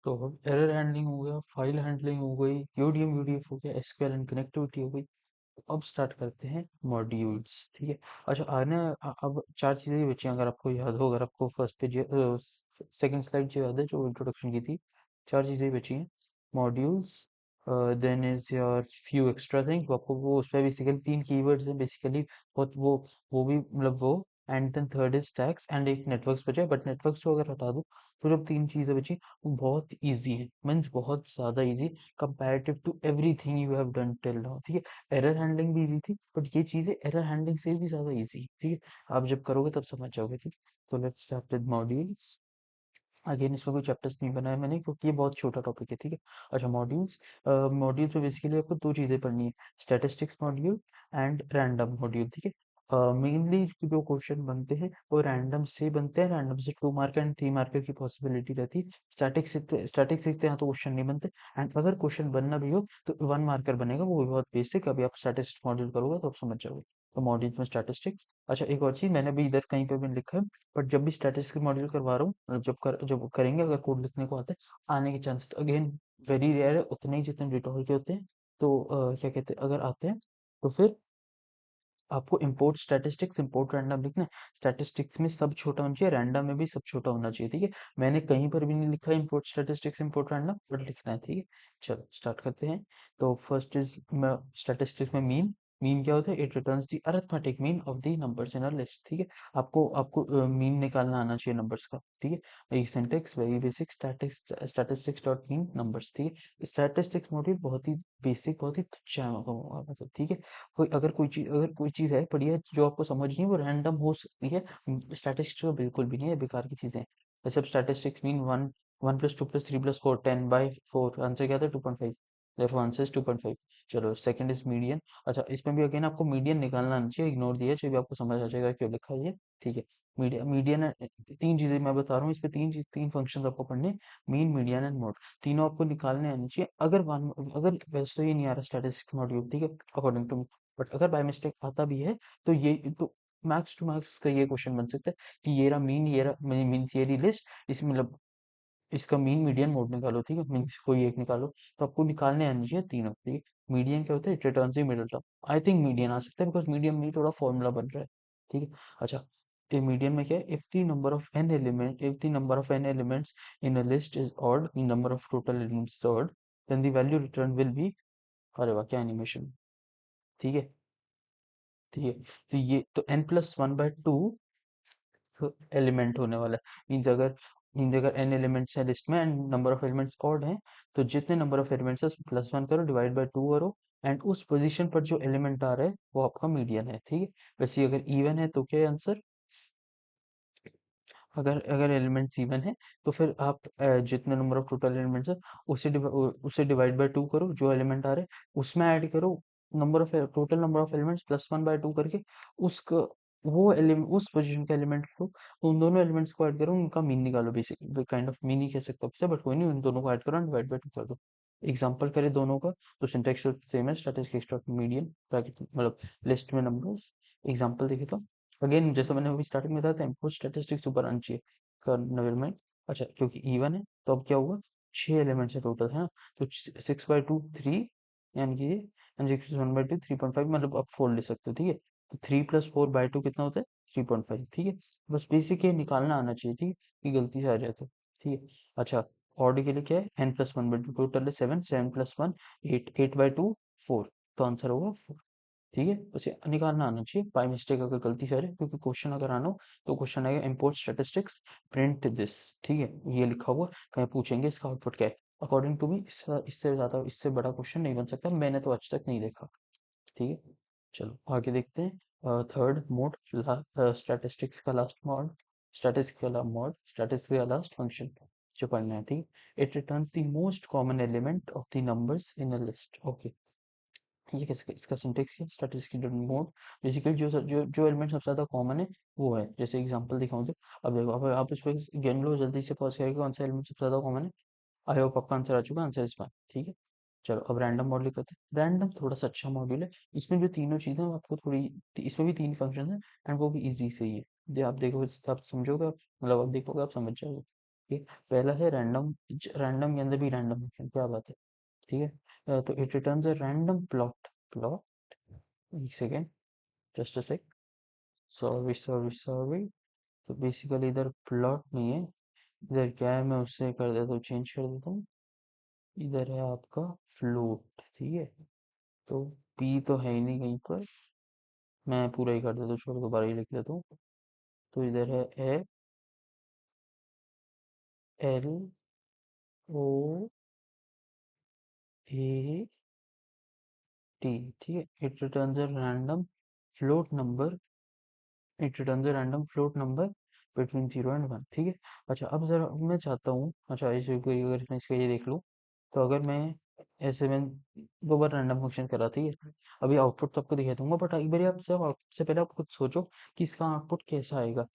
तो error handling हो गया, फाइल हैंडलिंग हो गई, यूडीएम यूडीएफ हो गया, एसक्यूएल एंड कनेक्टिविटी हो गई। अब स्टार्ट करते हैं मॉड्यूल्स। ठीक है। अच्छा आने अब चार चीजें ही बची हैं, अगर आपको याद हो, अगर आपको फर्स्ट पेज सेकंड स्लाइड जो याद है जो इंट्रोडक्शन की थी, चार चीजें ही बची हैं। Modules, then is your few extra thing, आपको वो उसमें बेसिकली तीन कीवर्ड्स हैं बेसिकली, बहुत वो भी मतलब वो, and then third is tax and एक नेटवर्क्स बचा है, बट नेटवर्क्स को अगर हटा दो तो जब तीन चीजें बची वो बहुत इजी है, मीन्स बहुत ज्यादा easy comparative to everything you have done till now. ठीक है। एरर हैंडलिंग भी इजी थी, बट ये चीजें एरर हैंडलिंग से भी ज्यादा इजी है। ठीक है। आप जब करोगे तब समझ जाओगे। ठीक है। तो let's start with modules. Again इसमें कोई चैप्टर्स नहीं बनाए मैंने क्योंकि ये बहुत छोटा टॉपिक है। ठीक है। अच्छा मॉड्यूल्स, मॉड्यूल्स में बेसिकली आपको दो चीजें पढ़नी है, statistics module and random module. ठीक है। मेनली जो क्वेश्चन बनते हैं वो रैंडम से बनते हैं, रैंडम से 2 मार्क एंड 3 मार्कर की पॉसिबिलिटी रहती है। स्टैटिक सीखते हैं तो क्वेश्चन नहीं बनते, एंड अगर क्वेश्चन बनना भी हो तो 1 मार्कर बनेगा, वो भी बहुत बेसिक। अभी आप स्टैटिस्टिक्स मॉड्यूल करोगे तो आप समझ जाओगे। तो मॉड्यूल्स में स्टैटिस्टिक्स। अच्छा एक और चीज मैंने भी इधर कहीं पे भी लिखा है, बट जब भी स्टैटिस्टिक्स मॉड्यूल करवा रहा हूँ, जब करेंगे, अगर कोड लिखने को आता है, आने के चांसेस अगेन वेरी रेयर है, उतने ही जितने डिटोल के होते हैं। तो क्या कहते हैं, अगर आते हैं तो फिर आपको इंपोर्ट स्टैटिस्टिक्स इंपोर्ट रैंडम लिखना है। स्टैटिस्टिक्स में सब छोटा होना चाहिए, रैंडम में भी सब छोटा होना चाहिए। ठीक है। मैंने कहीं पर भी नहीं लिखा import statistics import random, but लिखना है। ठीक है। चलो स्टार्ट करते हैं। तो फर्स्ट इज स्टैटिस्टिक्स में मीन। मीन क्या होता है? It returns the arithmetic mean of the numbers in a list. ठीक है। आपको मीन निकालना आना चाहिए नंबर्स का। ठीक है। एक syntax very basic, statistics dot mean numbers. ठीक है। स्टैटिस्टिक्स मॉड्यूल बहुत ही बेसिक, बहुत ही तुच्छ है, मतलब। ठीक है। अगर कोई चीज है बढ़िया जो आपको समझ नहीं है, वो रैंडम हो सकती है, स्टैटिस्टिक्स में बिल्कुल भी नहीं है, बेकार की चीजें हैं। जैसे अब स्टैटिस्टिक्स मीन वन, 1+2+3+4 10/4, आंसर क्या था? 2.5। therefore answer is 2.5। चलो सेकंड इज मीडियन। अच्छा इसमें भी अगेन आपको मीडियन निकालना आना चाहिए, इग्नोर दिया चाहिए, भी आपको समझ आ जाएगा क्यों लिखा है ये। ठीक है। मीडियन मीडियन तीन चीजें मैं बता रहा हूँ, इसमें तीन फंक्शन आपको पढ़ने, मीन मीडियन एंड मोड, तीनों आपको निकालने आने चाहिए। अगर वैसे तो ये नहीं आ रहा स्टैटिस्टिक्स मॉड्यूल, ठीक है, अकॉर्डिंग टू, बट अगर बाय मिस्टेक आता भी है तो ये तो मैक्स टू मैक्स का ये क्वेश्चन बन सकता है कि ये रहा मीन, ये रहा मीन्स ये रही लिस्ट, इसमें मतलब इसका मीन मीडियन मोड निकालो। ठीक है। मीन्स कोई एक निकालो, तो आपको निकालने आनी चाहिए तीनों। ठीक है। मीडियन क्या होता है? It returns the middle term. I think median आ सकता है बिकॉज मीडियन में ही थोड़ा फॉर्मूला बन रहा है। ठीक है। अच्छा ये मीडियन में क्या है? If the number of n elements in a list is odd, the number of total elements is odd, then the value return will be, अरे वाह क्या एनिमेशन। ठीक है। ठीक है। तो ये तो n+1/2 एलिमेंट होने वाला है। मीन्स अगर n एलिमेंट्स है लिस्ट में and number of elements odd हैं, तो जितने नंबर ऑफ एलिमेंट्स है +1 करो, डिवाइड बाय 2 करो, एंड उस पोजीशन पर जो एलिमेंट आ रहा है वो आपका मीडियन है। ठीक है। वैसे अगर इवन है तो क्या है आंसर? अगर अगर एलिमेंट्स इवन है तो फिर आप जितने नंबर ऑफ टोटल एलिमेंट्स है उसे डिवाइड बाय 2 करो, जो एलिमेंट आ रहे हैं उसमें ऐड करो टोटल नंबर ऑफ एलिमेंट्स +1/2 करके, उसका वो एलिमेंट उस पोजीशन का एलिमेंट लो, उन दोनों एलिमेंट्स को ऐड करो, उनका मीन निकालो। Basic kind of mean he कह सकते हो, बट कोई नहीं, उन दोनों को ऐड करो, डिवाइड बाय 2 कर दो। एग्जांपल करें दोनों का, तो सिंटेक्स सेम है, स्टैटिस्टिक्स डॉट मीडियन ब्रैकेट मतलब लिस्ट में नंबर्स। एग्जांपल देखे तो अगेन जैसे मैंने अभी स्टार्टिंग में बताया था, इनपुट स्टैटिस्टिक्स ऊपर आनी चाहिए कर्नल में। अच्छा क्योंकि इवन है तो अब क्या हुआ, 6 एलिमेंट्स है टोटल, है ना? तो 6/2 3, यानी कि 6 1/2 3.5, मतलब आप 4 ले सकते हो। ठीक है। तो 3+4/2 कितना होता है? 3.5। ठीक है। बस बेसिक ये निकालना आना चाहिए। ठीक है। कि गलती से आ जाए तो। ठीक है। अच्छा ऑड के लिए क्या है? n+1/2, टोटल है 7, 7+1 8, 8/2 4, तो आंसर होगा 4। ठीक है। उसे निकालना आना चाहिए बाय मिस्टेक, अगर गलती से आ जाए, क्योंकि क्वेश्चन अगर आना हो तो क्वेश्चन आएगा इम्पोर्ट स्टैटिस्टिक्स प्रिंट दिस। ठीक है। ये लिखा हुआ कहीं पूछेंगे इसका आउटपुट क्या है। अकॉर्डिंग टू मी इससे ज्यादा इससे बड़ा क्वेश्चन नहीं बन सकता, मैंने तो आज तक नहीं देखा। ठीक है। चलो आगे देखते हैं। थर्ड मोड, स्टैटिस्टिक्स का लास्ट मोड, स्टैटिस्टिक्स का लास्ट फंक्शन जो पढ़ना है। ठीक है। It returns the most common element of the numbers in a list. Okay. ये कैसे, इसका सिंटेक्स है स्टैटिस्टिकल मोड, बेसिकली जो एलिमेंट सबसे ज्यादा कॉमन है वो है। जैसे एग्जांपल दिखाऊं तो अब देखो, अब आप इस पर गिन लो जल्दी से, पॉज करके कौन सा एलिमेंट सबसे ज्यादा कॉमन है। आई होप आपका आंसर आ चुका, आंसर इस बार। ठीक है। चलो अब रैंडम मॉड्यूल करते हैं। रैंडम थोड़ा सा अच्छा मॉड्यूल है, इसमें जो तीनों चीजें हैं वो आपको थोड़ी, इसमें भी तीन फंक्शन है एंड वो भी इजी से ही है। जो आप देखो आप समझोगे, मतलब आप देखोगे आप समझ जाओगे। ठीक है, पहला है रैंडम, रैंडम के अंदर भी रैंडम फंक्शन, क्या बात है। ठीक है, तो it returns a random plot, plot, एक second, just a sec, sorry sorry sorry. तो बेसिकली इधर प्लॉट नहीं है, इधर क्या है, मैं उससे कर देता हूँ, चेंज कर देता हूँ। इधर है आपका फ्लोट, ठीक है। तो पी तो है ही नहीं कहीं पर, मैं पूरा ही कर देता हूँ, छोड़ दोबारा ही लिख देता हूँ। तो इधर है A L O A T, ठीक है। It returns a random float number, it returns a random float number between 0 and 1, ठीक है। अच्छा, अब जरा मैं चाहता हूँ, अच्छा इसे कोई अगर मैं इसका ये देख लूँ, तो अगर मैं ऐसे में दो बार रैंडम फंक्शन करा, ठीक है, अभी आउटपुट तो आपको दिखा दूंगा, बट एक बार आप सब आउटपुट से पहले आप खुद सोचो कि इसका आउटपुट कैसा आएगा।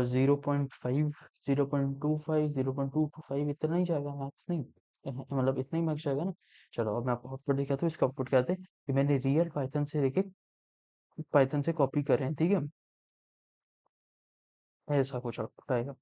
0.5, 0.25, 0.225, इतना ही जाएगा, मैक्स नहीं, मतलब इतना ही मैक्स जाएगा ना। चलो अब मैं आपको आउटपुट दिखाता हूँ। इसका आउटपुट क्या है कि मैंने रियल पाइथन से लेके पाइथन से कॉपी करे हैं, ठीक है। ऐसा कुछ आउटपुट आएगा।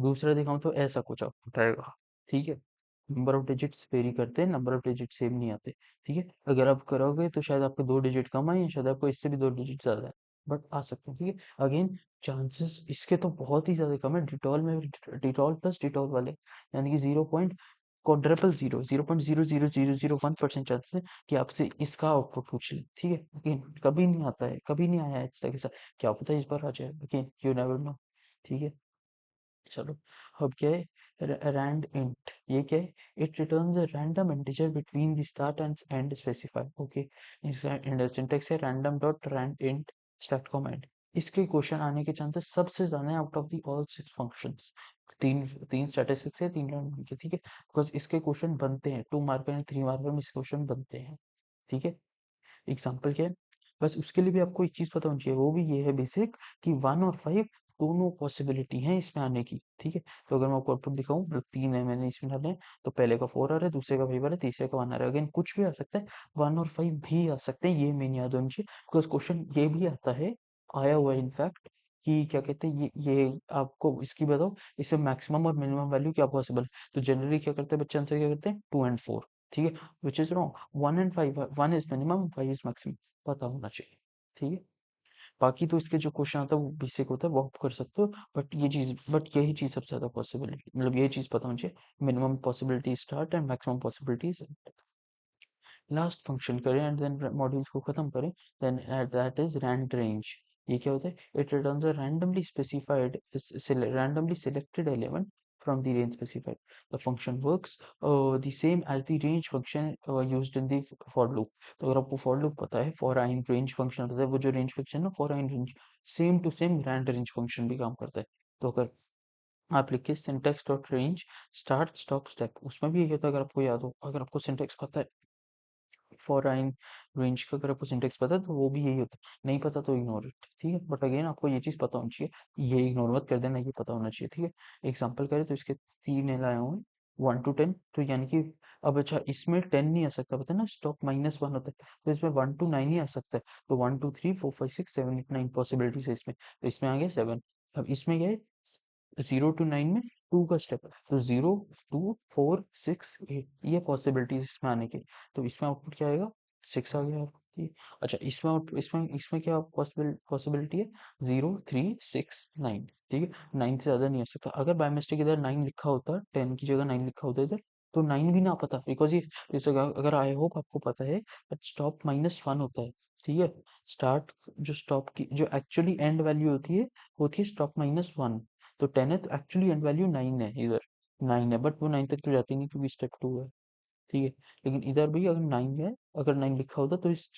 दूसरा दिखाऊँ तो ऐसा कुछ आउटपुट आएगा, ठीक है। नंबर ऑफ डिजिट्स वेरी करते हैं, नंबर ऑफ डिजिट सेम नहीं आते, ठीक है। अगर आप करोगे तो शायद आपको 2 डिजिट कम आए, शायद आपको इससे भी 2 डिजिट ज्यादा है, बट आ सकते हैं, ठीक है। अगेन चांसेस इसके तो बहुत ही ज्यादा कम है, डिटॉल में भी, डिटॉल प्लस डिटॉल वाले, यानी कि 0.00000001% चांसेस है कि आपसे इसका आउटपुट पूछ ले, ठीक है। अगेन कभी नहीं आता है, कभी नहीं आया है आज तक ऐसा, क्या पता इस बार आ जाए, अगेन यू नेवर नो, ठीक है। चलो, अब क्या है, रैंड इंट, ये क्या है, it returns a random integer between the start and end specify, okay. इसका सिंटेक्स है random dot rand int start comma end. इसके क्वेश्चन आने के चांसेस सबसे ज्यादा है out of the all 6 functions. तीन तीन स्टैटिस्टिक्स है, तीन रैंडम के, ठीक है, बिकॉज इसके क्वेश्चन बनते हैं 2 मार्कर एंड 3 मार्कर में, इसके क्वेश्चन बनते हैं, ठीक है। एग्जाम्पल क्या है, बस उसके लिए भी आपको एक चीज पता होनी चाहिए, वो भी ये है बेसिक, कि 1 और 5 दोनों पॉसिबिलिटी है इसमें आने की, ठीक है। तो अगर मैं आपको आउटपुट दिखाऊं, मतलब 3 है मैंने इसमें डाले हैं, तो पहले का 4 आ रहा है, दूसरे का 5 आ रहा है, तीसरे का 1 आ रहा है। अगेन कुछ भी आ सकता है, 1 और 5 भी आ सकते हैं, ये मेन याद होनी चाहिए, बिकॉज क्वेश्चन ये भी आता है, आया हुआ है इनफैक्ट, कि क्या कहते हैं, ये आपको इसकी बताओ, इससे मैक्सिमम और मिनिमम वैल्यू क्या पॉसिबल है। तो जनरली क्या करते हैं बच्चे, आंसर क्या करते हैं, 2 और 4, ठीक है, which is wrong. 1 and 5, 1 is minimum, 5 is maximum, पता होना चाहिए, ठीक है। बाकी तो इसके जो क्वेश्चन आता है वो बेसिक होता है, वो आप कर सकते हो, बट यही चीज सबसे ज्यादा पॉसिबिलिटी, मतलब यही चीज पता होनी चाहिए, minimum possibility start and maximum possibilities last function करें एंड देन मॉड्यूल्स को खत्म करें, then that is rand range. ये क्या होता है, it returns a randomly specified, randomly selected element from the range specified. The function works the same as the range function used in the for loop. तो अगर आपको for loop पता है, for in range function पता है, वो जो range function है ना, for in range, same to same rand range function भी काम करता है। तो अगर आप लिखिए syntax dot range start stop step, उसमें भी यही होता है, अगर आपको याद हो, अगर आपको syntax पता है फॉराइन रेंज का, अगर आपको सिंटेक्स पता है तो वो भी यही होता है, नहीं पता तो इग्नोर इट, ठीक है। बट अगेन आपको ये चीज पता होनी चाहिए, ये इग्नोर मत कर देना, ये पता होना चाहिए, ठीक है। एग्जांपल करें तो इसके 3 लाए हुए 1 to 10, तो यानी कि अब अच्छा इसमें 10 नहीं आ सकता, पता है ना, स्टॉप -1 होता है, तो इसमें 1 to 9 ही आ सकता है। तो 1 2 3 4 5 6 7 8 9 पॉसिबिलिटीज है इसमें, तो इसमें आ गया 7। अब इसमें क्या है, 0 to 9 में 2 का स्टेप है, तो 0 2 4 6 8, ये पॉसिबिलिटीज इसमें आने की। तो इसमें आउटपुट क्या आएगा, 6 आ गया आपको, ठीक। अच्छा, इसमें इसमें क्या पॉसिबिलिटी है, 0 3 6 9, ठीक है। 9 से ज्यादा नहीं आ सकता, अगर बाय मिस्टेक इधर 9 लिखा होता, 10 की जगह 9 लिखा होता इधर, तो 9 भी ना पता, बिकॉज ये इस जगह अगर आई होप आपको पता है, स्टॉप -1 होता है, ठीक है। स्टार्ट, जो स्टॉप की जो एक्चुअली एंड वैल्यू होती है स्टॉप -1। तो 10 है, तो एक्चुअली एंड वैल्यू 9 है, इधर 9 है, बट वो 9 तक तो जाती नहीं क्योंकि स्टेप 2 है, ठीक है। लेकिन इधर भी अगर 9 है, अगर 9 लिखा होता तो इस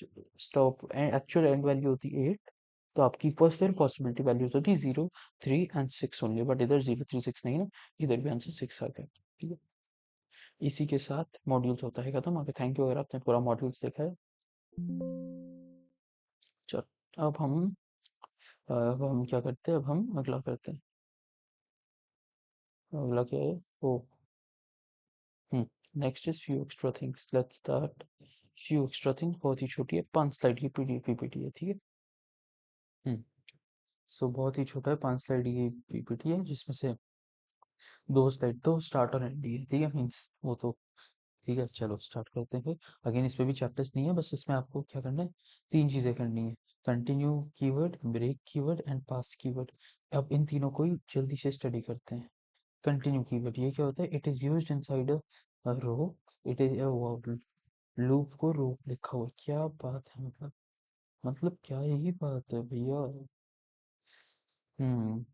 स्टॉप एक्चुअल एंड वैल्यू होती 8, तो आपकी फर्स्ट फिर पॉसिबिलिटी वैल्यूज होती 0 3 एंड 6 ओनली, बट इधर 0 3 6 नहीं है, इधर भी आंसर 6 आ गया, ठीक है। इसी के साथ मॉड्यूल्स होता है खत्म। ओके, थैंक यू अगर आपने पूरा मॉड्यूल्स देखा है। चलो, अब हम क्या करते हैं, अब हम अगला करते हैं। अगला क्या है, oh, next is few extra things, let's start. Few extra things बहुत ही छोटी है, 5 स्लाइड की पीपीटी है, ठीक है। हम्म सो बहुत ही छोटा है, 5 स्लाइड की पीपीटी है, जिसमें से दो स्लाइड तो स्टार्ट और एंड ही है, ठीक है, मीन्स वो तो ठीक है। चलो स्टार्ट करते हैं फिर। अगेन इस पे भी चैप्टर्स नहीं है, बस इसमें आपको क्या करना है, तीन चीजें करनी है। Continue keyword, break keyword and pass keyword. अब इन तीनों को ही जल्दी से स्टडी करते हैं। कंटिन्यू कीवर्ड ये क्या होता है, it is used inside a row, it is loop को रो लिखा हुआ है। क्या बात है, मतलब क्या यही बात है भैया। Hmm,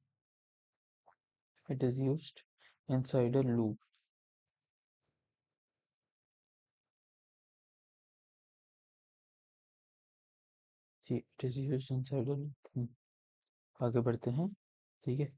it is used inside a loop, जी it is used inside a loop. आगे बढ़ते हैं, ठीक है।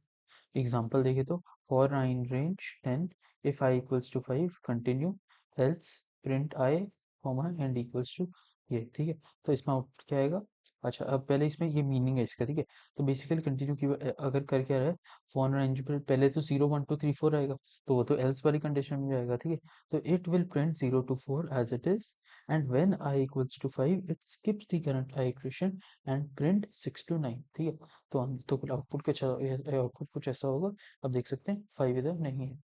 एग्जाम्पल देखें तो, for I in range 10, if I equals to 5 continue, else print I comma end equals to ये, ठीक है। तो इसमें आउटपुट क्या आएगा। अच्छा, अब पहले इसमें ये मीनिंग है इसका, ठीक है। तो बेसिकली कंटिन्यू की अगर कर क्या रहा है, फॉर रेंज पर पहले तो 0 1 2 3 4 आएगा, तो वो तो एल्स वाली कंडीशन में जाएगा, ठीक है। तो it will print 0 to 4 as it is, and when I equals to 5 it skips the current i iteration and print 6 to 9, ठीक है। तो हम तो आउटपुट कुछ आउटपुट कुछ ऐसा होगा। अब देख सकते हैं 5 इधर नहीं है,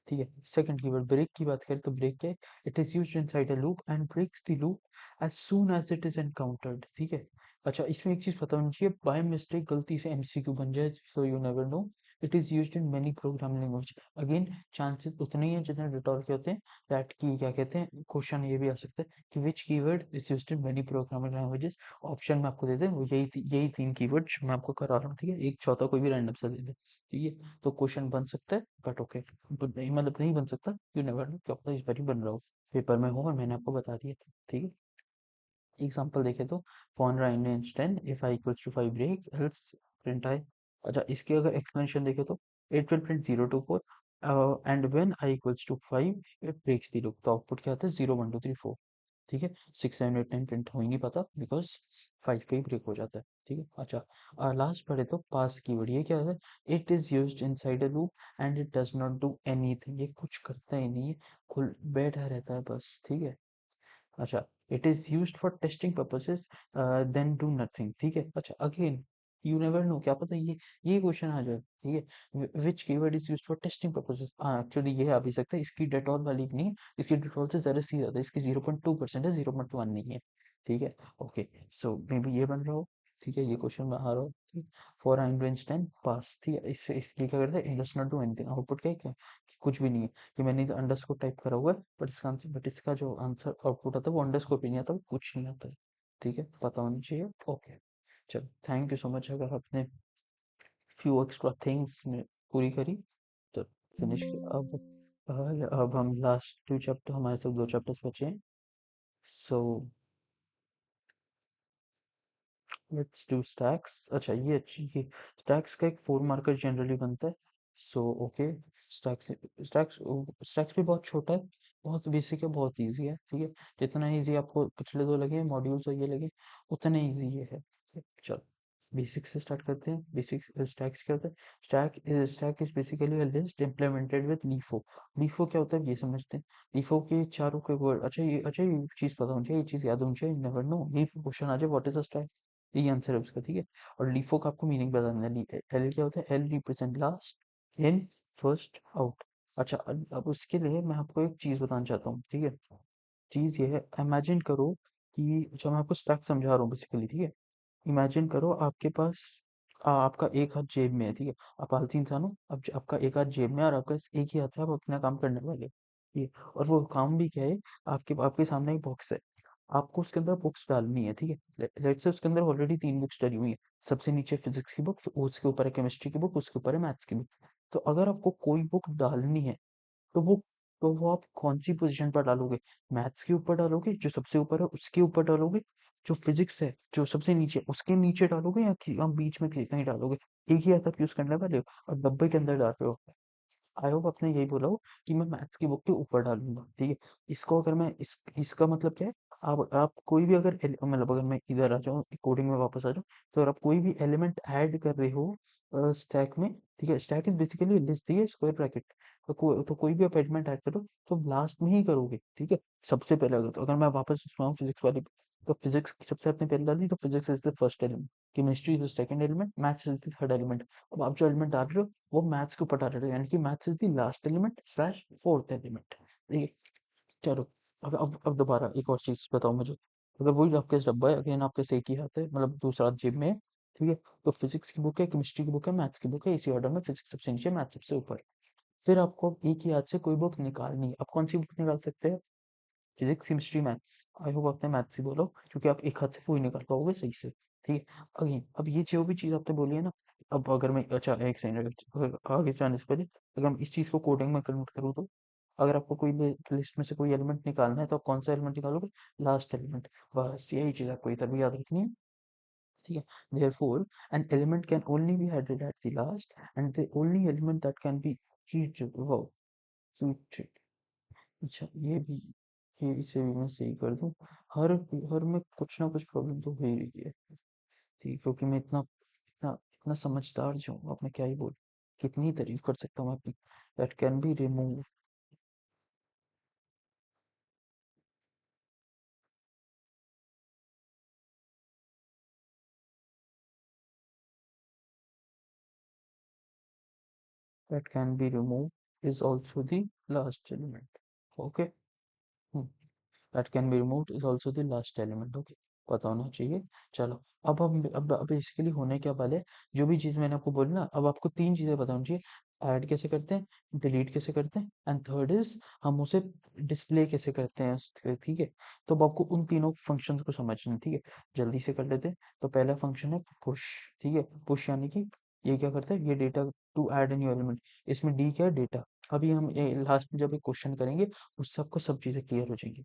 ठीक है। सेकंड कीवर्ड ब्रेक की बात करें तो ब्रेक क्या है, it is used inside a loop and breaks the loop as soon as it is encountered, ठीक है। अच्छा, इसमें एक चीज पता होनी चाहिए, बाय मिस्टेक गलती से एमसीक्यू बन जाए, so you never know. It is used in many programming language, again chances उतने ही हैं जितने डिटॉर के होते हैं, दैट की क्या कहते हैं, क्वेश्चन ये भी आ सकता है कि which keyword is used in many programming languages. Option में आपको दे दें वो यही तीन कीवर्ड मैं आपको करा रहा हूँ, ठीक है। एक चौथा कोई भी रैंडम सा दे दे, ठीक है। तो क्वेश्चन बन सकता है, बट ओके, नहीं मतलब नहीं बन सकता, यू नेवर नो, क्या पता इस बार ही बन रहा हो, पेपर में हो और मैंने आपको बता दिया था, ठीक है। एग्जाम्पल देखे तो, for I in range 10, if I equals to 5 break else print I. अच्छा, इसके अगर एक्सप्लेनेशन देखे तो, it will print 0 to 4 and when I equals to 5 it breaks the loop. तो आउटपुट क्या आता है, 0 1 2 3 4, ठीक है। 6 7 8 9 प्रिंट हो ही नहीं पाता बिकॉज 5 पे ही ब्रेक हो जाता है, ठीक है। अच्छा, लास्ट पढ़े तो पास कीवर्ड, ये क्या है, it is used inside a loop and it does not do anything, ये कुछ करता ही नहीं है, खुल बैठा रहता है बस, ठीक है। अच्छा, it is used for testing purposes then do nothing, ठीक है। अच्छा, अगेन यू नेवर नो, क्या पता ये क्वेश्चन आ जाए, ठीक है। Which keyword is used for testing purposes, हाँ एक्चुअली ये आ भी सकता है, इसकी डेटॉल वाली नहीं है, इसकी डेटॉल से जरा सी ज्यादा है, इसकी 0.2% है, 0.1 नहीं है, ठीक है। ओके, सो मे बी ये बन रहा हो, ठीक है, ये क्वेश्चन में आ रहा हो, ठीक। फॉर आई रेंज 10 पास, ठीक है। इससे इसलिए क्या करते हैं, does not do anything, output क्या है, कि कुछ भी नहीं है, कि मैंने तो अंडरस्कोर टाइप करा हुआ है, बट इसका जो आंसर आउटपुट आता है वो अंडरस्कोर भी नहीं आता, वो कुछ नहीं आता है, ठीक है, पता होनी चाहिए। ओके, चलो थैंक यू सो मच, अगर आपने फ्यू एक्स्ट्रा थिंग्स में पूरी करी तो फिनिश किया। अब हम लास्ट 2 चैप्टर, हमारे सब 2 चैप्टर्स बचे हैं, सो लेट्स डू स्टैक्स। अच्छा, ये स्टैक्स का एक 4 मार्कर जनरली बनता है, so okay. Stacks stacks stacks भी बहुत छोटा है, बहुत बेसिक है, बहुत इजी है, ठीक है। जितना इजी आपको पिछले दो लगे मॉड्यूल्स और ये लगे, उतना इजी ये है, ठीक है? चलो बेसिक से स्टार्ट करते हैं। बेसिक स्टैक्स क्या होता है, stack is basically a list implemented with LIFO. LIFO क्या होता है ये समझते हैं। लीफो के चारों के वर्ड, अच्छा ये चीज पता होनी चाहिए, ये चीज याद होनी चाहिए, नेवर नो ये क्वेश्चन आ जाए, व्हाट इज अ स्टैक, यही आंसर है उसका, ठीक है। और लिफो का आपको मीनिंग बताना है, एल क्या होता है, L represent last, in first, out. अच्छा, अब उसके लिए मैं आपको एक चीज बताना चाहता हूँ, ठीक है। चीज ये है, इमेजिन करो कि जब मैं आपको स्टैक समझा रहा हूँ बेसिकली, ठीक है। इमेजिन करो आपके पास आपका एक हाथ जेब में है, ठीक है। आप आलसी इंसान हो, अब आपका एक हाथ जेब में है और आपका एक ही हाथ है, आप अपना काम करने वाले, ये, और वो काम भी क्या है, आपके आपके सामने एक बॉक्स है, आपको उसके अंदर बुक्स डालनी है, ठीक है। लेट्स से उसके अंदर ऑलरेडी 3 बुक्स डली हुई है, सबसे नीचे फिजिक्स की बुक, उसके ऊपर है केमिस्ट्री की बुक, उसके ऊपर है मैथ्स की बुक। तो अगर आपको कोई बुक डालनी है, तो वो आप कौन सी पोजीशन पर डालोगे, मैथ्स के ऊपर डालोगे जो सबसे ऊपर है, उसके ऊपर डालोगे, जो फिजिक्स है जो सबसे नीचे उसके नीचे डालोगे, या हम बीच में कहीं डालोगे, एक ही हाथ आप यूज करने वाले हो और डब्बे के अंदर डाल रहे हो। आई होप आपने यही बोला हो कि मैं मैथ्स की बुक के ऊपर डालूंगा, ठीक है। इसको अगर मैं इसका मतलब क्या है, आप कोई भी अगर मतलब अगर मैं इधर आ जाऊँ कोडिंग में वापस आ जाऊँ, तो अगर आप कोई भी एलिमेंट ऐड कर रहे हो स्टैक में, ठीक है, स्टैक इज बेसिकली लिस्ट, ठीक है, स्क्वायर ब्रैकेट, तो कोई भी आप एलिमेंट ऐड करो तो लास्ट में ही करोगे, ठीक है। सबसे पहले अगर मैं वापस सुनाऊँ फिजिक्स वाली, तो फिजिक्स की सबसे आपने पहले डाली तो physics is the first element, chemistry is the second element, maths is the third element. अब आप जो एलिमेंट डाल रहे हो वो मैथ्स के ऊपर डाल रहे हो, यानी कि maths is the last element slash fourth element, ठीक है। चलो, अब दोबारा एक और चीज़ बताओ मुझे। अगर वही आपके पास डब्बा है, अगेन आपके से एक ही हाथ है, मतलब दूसरा हाथ जेब में है, ठीक है। तो फिजिक्स की बुक है, केमिस्ट्री की बुक है, मैथ्स की बुक है, इसी ऑर्डर में, फिजिक्स सबसे नीचे, मैथ्स सबसे ऊपर। फिर आपको अब एक ही हाथ से कोई बुक निकालनी है। आप कौन सी बुक निकाल सकते हैं? Physics, chemistry, maths. I hope आपने मैथ्स ही बोलो, क्योंकि आप एक हाथ से वो ही निकाल पाओगे सही से, ठीक है। अगेन अब ये जो भी चीज़ आपने बोली है ना, अब अगर मैं, अच्छा एक सेकंड, अगर आगे जाने से पहले अगर हम इस चीज़ को कोडिंग में कन्वर्ट करूँ तो, अगर आपको कोई लिस्ट में से कोई एलिमेंट निकालना है तो आप कौन सा एलिमेंट निकालोगे? Last element. बस यही चीज़ आपको इधर भी याद रखनी है, ठीक है। Therefore an element can only be added at the last and the only element that can be treated, wow, treated। अच्छा ये इसे भी मैं सही कर दूं। हर हर में कुछ ना कुछ प्रॉब्लम तो हो ही रही है, ठीक, क्योंकि मैं इतना इतना इतना समझदार जो हूँ, अब मैं क्या ही बोल, कितनी तारीफ कर सकता हूँ अपनी। That can be remove, that can be remove is also the last element, okay. That can be removed is also the last element, okay. पता होना चाहिए। चलो, अब बेसिकली होने क्या वाला है, जो भी चीज़ मैंने आपको बोली ना, अब आपको तीन चीज़ें पता होनी चाहिए। ऐड कैसे करते हैं, डिलीट कैसे करते हैं, एंड थर्ड इज हम उसे डिस्प्ले कैसे करते हैं, ठीक है। तो अब आपको उन तीनों फंक्शन को समझना है, ठीक है। जल्दी से कर लेते हैं। तो पहला फंक्शन है पुश, ठीक है। पुश यानी कि ये क्या करता है, ये data to add new element, इसमें डी क्या है, डेटा। अभी हम लास्ट में जब एक क्वेश्चन करेंगे उससे आपको सब चीज़ें क्लियर हो जाएंगी।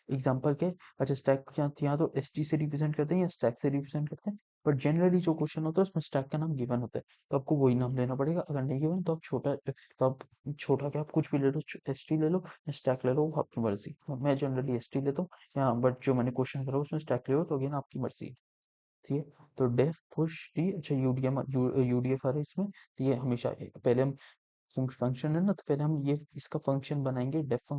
एग्जाम्पल के, अच्छा स्टैक यहाँ तो एस टी से रिप्रेजेंट करते हैं या स्टैक से रिप्रेजेंट करते हैं, बट जनरली जो क्वेश्चन होता है उसमें स्टैक का नाम गिवन होता है, तो आपको वही नाम लेना पड़ेगा। अगर नहीं गिवन तो आप छोटा, तो आप छोटा क्या, आप कुछ भी ले लो, एस टी ले लो या स्टैक ले लो, वो आपकी मर्जी। तो मैं जनरली एस टी लेता हूँ यहाँ, बट जो मैंने क्वेश्चन करा उसमें स्टैक ले लो, तो अगेन आपकी मर्जी है, ठीक है। तो डेफ पुश टी, अच्छा यूडीएम यूडीएफ आ रहा है इसमें, तो ये हमेशा पहले हम फंक्शन है ना, तो पहले हम ये इसका फंक्शन बनाएंगे, डेफ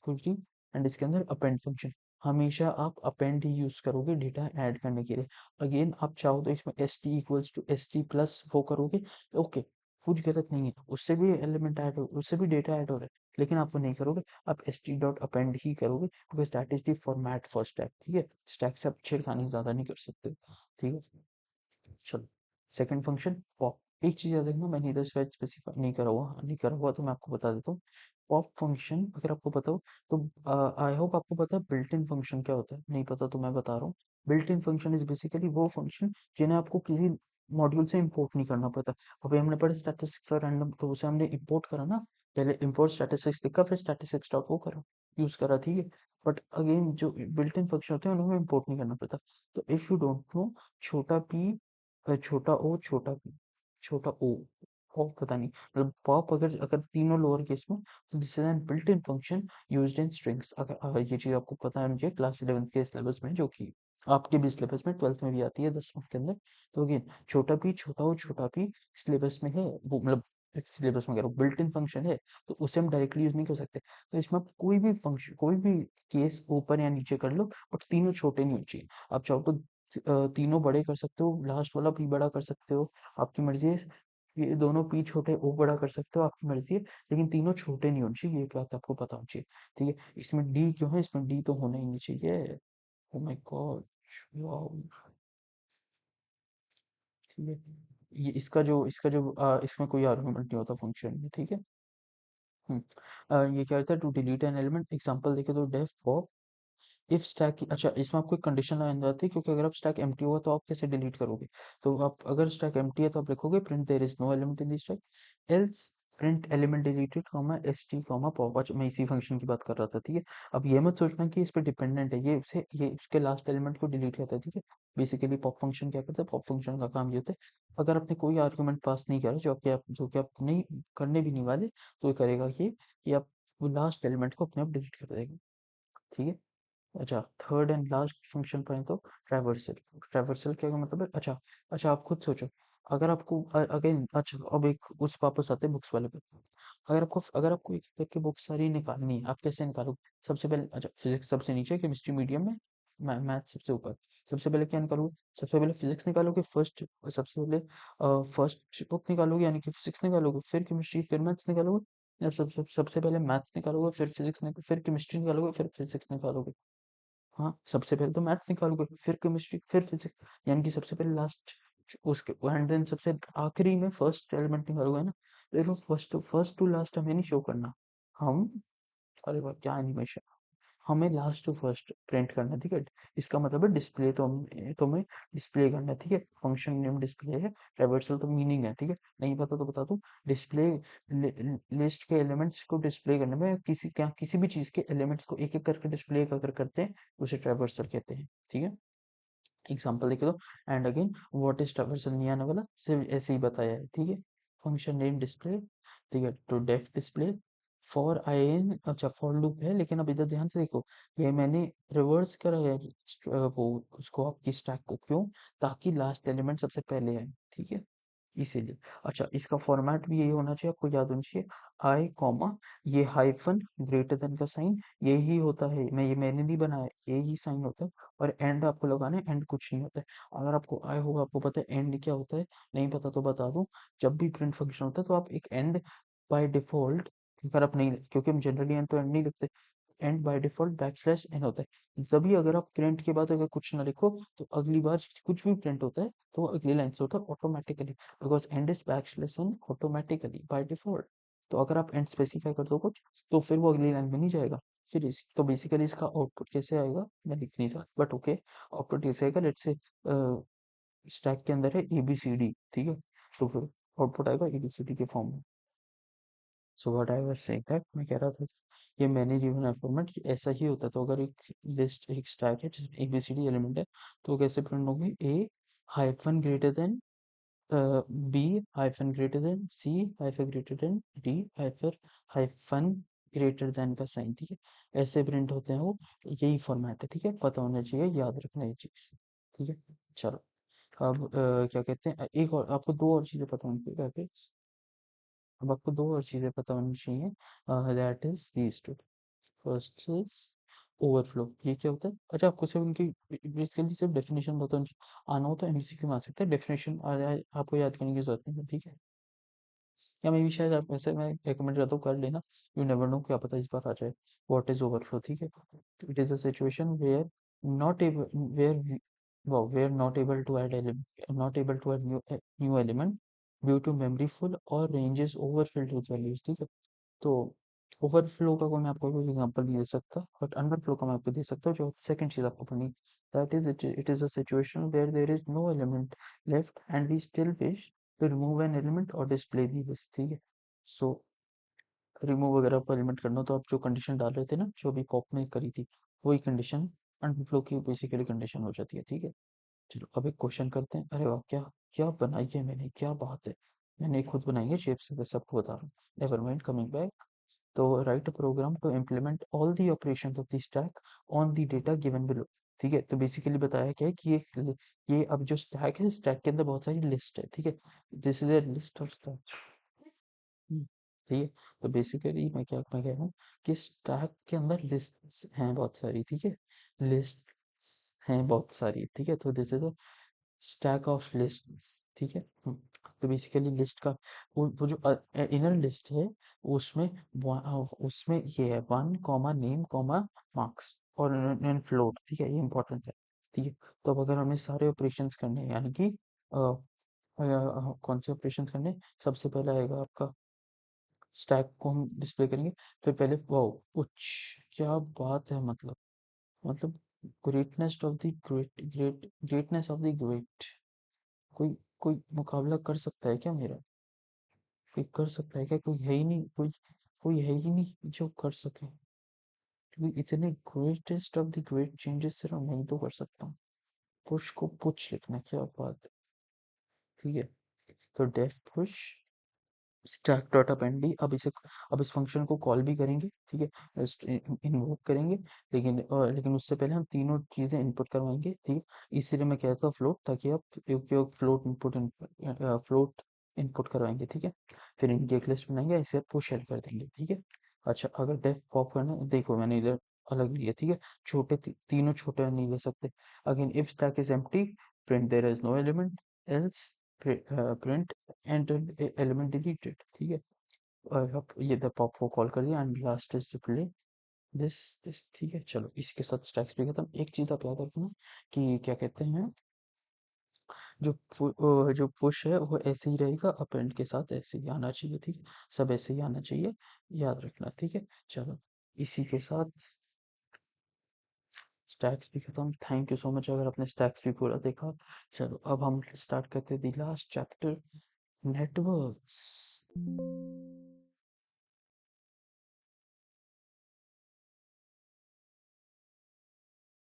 फंक्शन, एंड इसके अंदर अपेंड फंक्शन। हमेशा आप अपेंड ही यूज करोगे डेटा ऐड करने के लिए। अगेन आप चाहो तो इसमें S T equals to S T plus वो करोगे, ओके, कुछ गलत नहीं है, उससे भी एलिमेंट ऐड हो, उससे भी डेटा ऐड हो रहा है, लेकिन आप वो नहीं करोगे, आप एस टी डॉट अपेंड ही करोगे, because that is the format for stack, ठीक है। स्टैक से आप छेड़खानी ज्यादा नहीं कर सकते, ठीक है। चलो, सेकंड फंक्शन पॉप। एक चीज याद रखना, मैंने इधर शायद स्पेसिफाई नहीं करा हुआ तो मैं आपको बता देता हूँ। पॉप फंक्शन अगर आपको पता हो तो, आई होप आपको पता है बिल्ट इन फंक्शन क्या होता है, नहीं पता तो मैं बता रहा हूँ। Built in function is basically वो फंक्शन जिन्हें आपको किसी मॉड्यूल से इंपोर्ट नहीं करना पड़ता। अभी हमने पढ़ा स्टैटिस्टिक्स और रैंडम, तो उसे हमने इंपोर्ट करा ना, पहले इंपोर्ट स्टैटिस्टिक्स लिखा, फिर स्टैटिस्टिक्स डॉट वो करा, यूज करा, ठीक है। बट अगेन जो बिल्ट इन फंक्शन होते हैं उन्हें इंपोर्ट नहीं करना पड़ता। तो इफ यू डोंट नो, छोटा पी, छोटा ओ, छोटा पी, छोटा ओ, ओ पता नहीं, मतलब पॉप अगर अगर तीनों लोअर केस में, तो this is an built in function used in strings. अगर ये चीज आपको पता है मुझे क्लास 11th के सिलेबस में, जो कि आपके भी सिलेबस में 12th में भी आती है 10वीं के अंदर। तो अगेन छोटा पी, छोटा ओ, छोटा पी सिलेबस में है, वो मतलब सिलेबस में कह रहा हूँ, बिल्ट इन फंक्शन है, तो उसे हम डायरेक्टली यूज नहीं कर सकते। तो इसमें आप कोई भी फंक्शन, कोई भी केस ऊपर या नीचे कर लो, बट तीनों छोटे नहीं होने चाहिए। आप चाहो तो तीनों बड़े कर सकते हो, लास्ट वाला पी बड़ा कर सकते हो, आपकी मर्जी है। ये दोनों पी छोटे ओ बड़ा कर सकते हो, आपकी मर्जी है, लेकिन तीनों छोटे नहीं होने चाहिए, ये बात आपको पता होनी चाहिए, ठीक है। इसमें डी क्यों है, इसमें डी तो होना ही नहीं चाहिए। ओ माय गॉड, वाओ, ठीक है। ये इसका जो इसमें कोई आर्गुमेंट नहीं होता फंक्शन में, ठीक है। ये क्या होता है, to delete an element, example देखे तो डेफ पॉप इफ स्टैक, अच्छा इसमें आपको एक कंडीशन लगानी जाती है, क्योंकि अगर आप स्टैक एम्प्टी होगा तो आप कैसे डिलीट करोगे। तो आप अगर स्टैक एम्प्टी है तो आप लिखोगे print there is no element in the stack, else print element deleted comma S T comma pop. अच्छा मैं इसी फंक्शन की बात कर रहा था, ठीक है। अब ये मत सोचना कि इस पे डिपेंडेंट है, ये उसके लास्ट एलिमेंट को डिलीट करता है, ठीक है। बेसिकली पॉप फंक्शन क्या करता है, पॉप फंक्शन का काम ये होता है, अगर आपने कोई आर्गुमेंट पास नहीं करा, जो कि आप नहीं करने भी नहीं वाले, तो ये करेगा ये कि आप वो लास्ट एलिमेंट को अपने आप डिलीट कर देगा, ठीक है। अच्छा, थर्ड एंड लास्ट फंक्शन पढ़े तो ट्रैवर्सल। ट्रैवर्सल क्या का मतलब है, अच्छा अच्छा आप खुद सोचो, अगर आपको अगेन अच्छा अब एक उस वापस आते हैं बुक्स वाले पे। अगर आपको एक एक करके बुक सारी निकालनी है, आप कैसे निकालोगे? सबसे पहले अच्छा फिजिक्स सबसे नीचे, केमिस्ट्री मीडियम में, मैथ सबसे ऊपर। सबसे पहले क्या निकालोगे? सबसे पहले फिजिक्स निकालोगे फर्स्ट। सबसे पहले फर्स्ट बुक निकालोगे यानी कि फिजिक्स निकालोगे, फिर केमिस्ट्री, फिर मैथ्स निकालोगे। या सबसे पहले मैथ्स निकालोगे, फिर फिजिक्स फिर केमिस्ट्री निकालोगे, फिर फिजिक्स निकालोगे। हाँ, सबसे पहले तो मैथ्स निकालोगे, फिर केमिस्ट्री, फिर फिजिक्स, यानी कि सबसे पहले लास्ट उसके एंड देन सबसे आखिरी में फर्स्ट एलिमेंट निकालोगे ना। देखो फर्स्ट टू लास्ट हमें नहीं शो करना। हम अरे वाह क्या एनिमेशन! हमें लास्ट टू फर्स्ट प्रिंट करना है, ठीक है। इसका मतलब है डिस्प्ले तो हमें डिस्प्ले करना है, ठीक है। फंक्शन नेम डिस्प्ले है, ट्रावर्सल तो मीनिंग है, ठीक है। नहीं पता तो बता दूं। डिस्प्ले लिस्ट के एलिमेंट्स को डिस्प्ले करने में किसी भी चीज के एलिमेंट्स को एक एक करके डिस्प्ले अगर करते हैं उसे ट्रावर्सल कहते हैं, ठीक है। एग्जाम्पल देखे तो and again what is traversal नहीं आने वाला, सिर्फ ऐसे ही बताया है, ठीक है। फंक्शन नेम डिस्प्ले, ठीक है, to def display, for i in अच्छा फॉर लूप है, लेकिन अब इधर ध्यान से देखो, ये मैंने रिवर्स करा है वो उसको आपकी स्टैक को, क्यों? ताकि लास्ट एलिमेंट सबसे पहले आए, ठीक है, इसीलिए। अच्छा इसका फॉर्मेट भी यही होना चाहिए, आपको याद होना चाहिए। आई कॉमा, ये हाइफन ग्रेटर देन का साइन, यही होता है, मैंने नहीं बनाया, यही साइन होता है। और एंड आपको लगाना है, एंड कुछ नहीं होता है। अगर आपको आय होगा, आपको पता है एंड क्या होता है, नहीं पता तो बता दूं। जब भी प्रिंट फंक्शन होता है तो आप एक एंड बाय डिफॉल्ट, अगर आप नहीं, क्योंकि हम जनरली एंड तो एंड नहीं लिखते, end by default backslash n होता है। तभी अगर आप प्रिंट के बाद अगर कुछ ना लिखो तो अगली बार कुछ भी प्रिंट होता है तो वो अगली लाइन से होता है automatically, because end is backslash n automatically by default. तो अगर आप एंड स्पेसिफाई कर दो कुछ तो फिर वो अगली लाइन में नहीं जाएगा। फिर तो बेसिकली इसका आउटपुट कैसे आएगा, मैं लिख नहीं रहा बट ओके। आउटपुट कैसे आएगा, लेट्स से स्टैक के अंदर है ABCD, ठीक है, तो फिर आउटपुट आएगा ABCD के फॉर्म में। So what I was saying that, मैं कह रहा था कि ये मैंने गिवन है फॉर्मेट ऐसा ही होता है। तो अगर एक लिस्ट एक स्टैक है जिसमें ABCD एलिमेंट है तो वो कैसे प्रिंट होगी, A hyphen greater than B hyphen greater than C hyphen greater than D hyphen hyphen greater than का साइन, ठीक है। ऐसे प्रिंट होते हैं वो, यही फॉर्मेट है, ठीक है, पता होना चाहिए, याद रखना ये चीज, ठीक है। चलो अब क्या कहते हैं, एक और आपको दो और चीजें पता होनी चाहिए। अब आपको दो और चीजें पता होनी चाहिए, that is these two. First is overflow, ये क्या होता है? अच्छा आपको सिर्फ उनकी बेसिकली सिर्फ डेफिनेशन बताओ, आना हो तो MCQ में आ सकता है, डेफिनेशन आपको याद करने की जरूरत नहीं है, ठीक है। या मैं भी शायद आप वैसे मैं रिकमेंड करता हूँ कर लेना, यू नेवर नो, क्या पता इस बार आ जाए। व्हाट इज ओवरफ्लो, ठीक है। It is a situation where not able where where not able to add new element due to memory full और रेंजेस ओवरफिल्ड विद वैल्यूज, ठीक है। तो ओवरफ्लो का कोई मैं आपको कोई एग्जांपल नहीं दे सकता, बट अंडरफ्लो का मैं आपको दे सकता हूँ। जो सेकंड चीज आपको पढ़नी, that is it is a situation where there is no element left and we still wish to remove an element और डिस्प्ले दी लिस्ट, ठीक है। सो रिमूव वगैरह को एलिमेंट करना, तो आप जो कंडीशन डाल रहे थे ना जो अभी पॉप में करी थी, वही कंडीशन अंडरफ्लो की बेसिकली कंडीशन हो जाती है, ठीक है। चलो अब एक क्वेश्चन करते हैं। अरे वाह क्या क्या बनाई है मैंने, क्या बात है! मैंने खुद बनाई है शेप से, सबको बता रहा हूँ। Never mind, coming back. तो write a program to implement all the operation of the stack on the data given below, ठीक है। तो बेसिकली बताया क्या है कि ये अब जो स्टैक है, स्टैक के अंदर बहुत सारी लिस्ट है, ठीक है। This is a list of stack, ठीक है। तो बेसिकली मैं कह रहा हूँ कि स्टैक के अंदर लिस्ट्स हैं बहुत सारी, ठीक है। लिस्ट्स हैं बहुत सारी, ठीक है। तो this is stack of lists, ठीक है। तो बेसिकली लिस्ट का वो जो इनर लिस्ट है उसमें उसमें ये है 1 नेम मार्क्स और फ्लोट, ठीक है, ये इंपॉर्टेंट है, ठीक है। तो अब अगर हमें सारे ऑपरेशंस करने हैं यानी कि कौन से ऑपरेशंस करने हैं? सबसे पहला आएगा आपका स्टैक को हम डिस्प्ले करेंगे, फिर पहले वाओ उच, क्या बात है! मतलब greatness of the greatness of the great, कोई कोई मुकाबला कर सकता है क्या मेरा? कोई कर सकता है क्या? कोई है ही नहीं, कोई है ही नहीं जो कर सके, क्योंकि इतने greatest of the great changes सिर्फ मैं ही तो कर सकता हूँ। पुश को पुश लिखना, क्या बात है, ठीक है। तो def push stack dot append अब इस फंक्शन को कॉल भी करेंगे, ठीक है, इन्वोक करेंगे, लेकिन उससे पहले हम तीनों चीज़ें इनपुट करवाएंगे, ठीक है। इसीलिए मैं कहता हूँ फ्लोट, ताकि आप एक फ्लोट इनपुट करवाएंगे, ठीक है। फिर इनकी एक लिस्ट बनाएंगे, इसे आपको शेयर कर देंगे, ठीक है। अच्छा, अगर डेफ पॉप करना है, देखो मैंने इधर अलग लिया, ठीक है। तीनों छोटे नहीं ले सकते। Again if stack is empty, print there is no element, else print and element deleted, ठीक है। और अब ये द पॉप को कॉल कर दिया, and last is display this this, ठीक है। चलो इसके साथ स्टैक्स भी खत्म। एक चीज आप याद रखना कि क्या कहते हैं, जो पुश है वो ऐसे ही रहेगा, अपेंड के साथ ऐसे ही आना चाहिए, ठीक है। सब ऐसे ही आना चाहिए, याद रखना, ठीक है। चलो इसी के साथ स्टैक्स भी खत्म। थैंक यू सो मच अगर आपने स्टैक्स भी पूरा देखा। चलो अब हम स्टार्ट करते हैं दी लास्ट चैप्टर, नेटवर्क्स।